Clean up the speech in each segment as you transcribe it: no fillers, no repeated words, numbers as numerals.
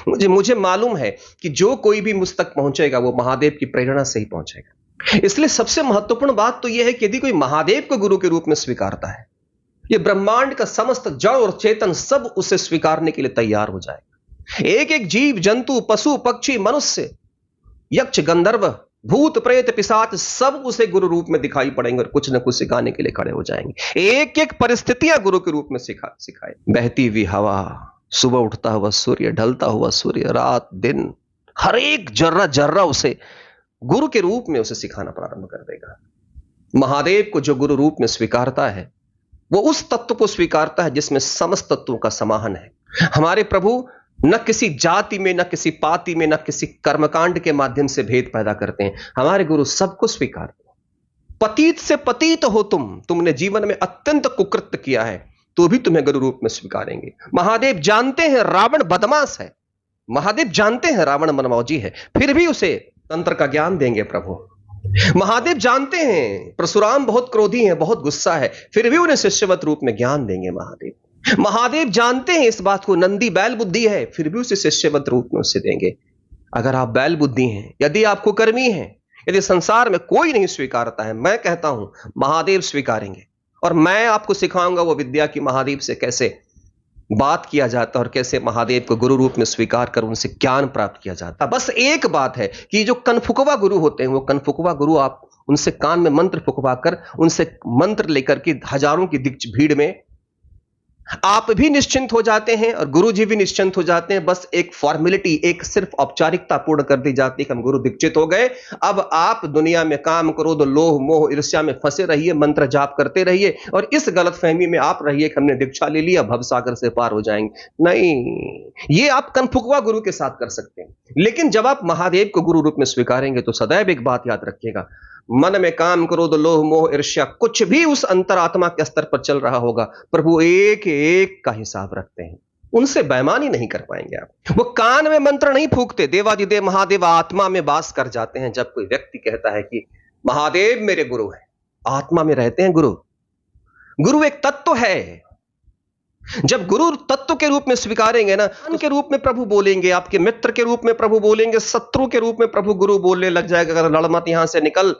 मुझे मुझे मालूम है कि जो कोई भी मुझ तक पहुंचेगा वो महादेव की प्रेरणा से ही पहुंचेगा। इसलिए सबसे महत्वपूर्ण बात तो यह है कि यदि कोई महादेव को गुरु के रूप में स्वीकारता है, ये ब्रह्मांड का समस्त जड़ और चेतन सब उसे स्वीकारने के लिए तैयार हो जाएगा। एक एक जीव, जंतु, पशु, पक्षी, मनुष्य, यक्ष, गंधर्व, भूत, प्रेत, पिशाच सब उसे गुरु रूप में दिखाई पड़ेंगे और कुछ न कुछ सिखाने के लिए खड़े हो जाएंगे। एक एक परिस्थितियां गुरु के रूप में सिखाए। बहती हुई हवा, सुबह उठता हुआ सूर्य, ढलता हुआ सूर्य, रात दिन, हर एक जर्रा जर्रा उसे गुरु के रूप में उसे सिखाना प्रारंभ कर देगा। महादेव को जो गुरु रूप में स्वीकारता है वो उस तत्व को स्वीकारता है जिसमें समस्त तत्वों का समाहन है। हमारे प्रभु न किसी जाति में, न किसी पाति में, न किसी कर्मकांड के माध्यम से भेद पैदा करते हैं। हमारे गुरु सबको स्वीकारते हैं। पतित से पतित हो तुमने जीवन में अत्यंत कुकृत्य किया है तो भी तुम्हें गुरु रूप में स्वीकारेंगे। महादेव जानते हैं रावण बदमाश है, महादेव जानते हैं रावण मनमौजी है, फिर भी उसे तंत्र का ज्ञान देंगे प्रभु। महादेव जानते हैं परशुराम बहुत क्रोधी है, बहुत गुस्सा है, फिर भी उन्हें शिष्यवत रूप में ज्ञान देंगे महादेव। महादेव जानते हैं इस बात को, नंदी बैल बुद्धि है, फिर भी उसे शिष्यवत रूप में उसे देंगे। अगर आप बैल बुद्धि हैं, यदि आप कुकर्मी हैं, यदि संसार में कोई नहीं स्वीकारता है, मैं कहता हूं महादेव स्वीकारेंगे। और मैं आपको सिखाऊंगा वो विद्या की महादेव से कैसे बात किया जाता है और कैसे महादेव को गुरु रूप में स्वीकार कर उनसे ज्ञान प्राप्त किया जाता है। बस एक बात है कि जो कनफुकवा गुरु होते हैं, वो कनफुकवा गुरु आप उनसे कान में मंत्र फुकवा कर, उनसे मंत्र लेकर के हजारों की भीड़ में आप भी निश्चिंत हो जाते हैं और गुरु जी भी निश्चिंत हो जाते हैं। बस एक फॉर्मेलिटी, एक सिर्फ औपचारिकता पूर्ण कर दी जाती है कि हम गुरु दीक्षित हो गए। अब आप दुनिया में काम, क्रोध, लोभ, मोह, ईर्ष्या में फंसे रहिए, मंत्र जाप करते रहिए और इस गलतफहमी में आप रहिए कि हमने दीक्षा ले लिया, भवसागर से पार हो जाएंगे। नहीं, ये आप कनफुकवा गुरु के साथ कर सकते हैं, लेकिन जब आप महादेव को गुरु रूप में स्वीकारेंगे तो सदैव एक बात याद रखिएगा, मन में काम, क्रोध, लोभ, मोह, ईर्ष्या कुछ भी उस अंतरात्मा के स्तर पर चल रहा होगा, प्रभु एक एक का हिसाब रखते हैं, उनसे बेईमानी नहीं कर पाएंगे आप। वो कान में मंत्र नहीं फूकते, देवादिदेव महादेव आत्मा में वास कर जाते हैं। जब कोई व्यक्ति कहता है कि महादेव मेरे गुरु है, आत्मा में रहते हैं गुरु। गुरु एक तत्व है। जब गुरु तत्व के रूप में स्वीकारेंगे ना, उनके रूप में प्रभु बोलेंगे, आपके मित्र के रूप में प्रभु बोलेंगे, शत्रु के रूप में प्रभु गुरु बोलने लग जाएगा, अगर लड़ मत यहां से निकल।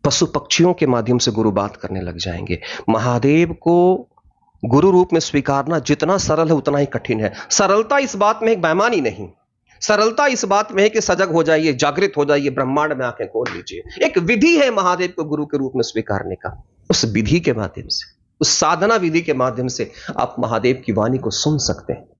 पशु पक्षियों के माध्यम से गुरु बात करने लग जाएंगे। महादेव को गुरु रूप में स्वीकारना जितना सरल है उतना ही कठिन है। सरलता इस बात में एक बेईमानी नहीं, सरलता इस बात में है कि सजग हो जाइए, जागृत हो जाइए, ब्रह्मांड में आंखें खोल लीजिए। एक विधि है महादेव को गुरु के रूप में स्वीकारने का। उस विधि के माध्यम से, उस साधना विधि के माध्यम से आप महादेव की वाणी को सुन सकते हैं।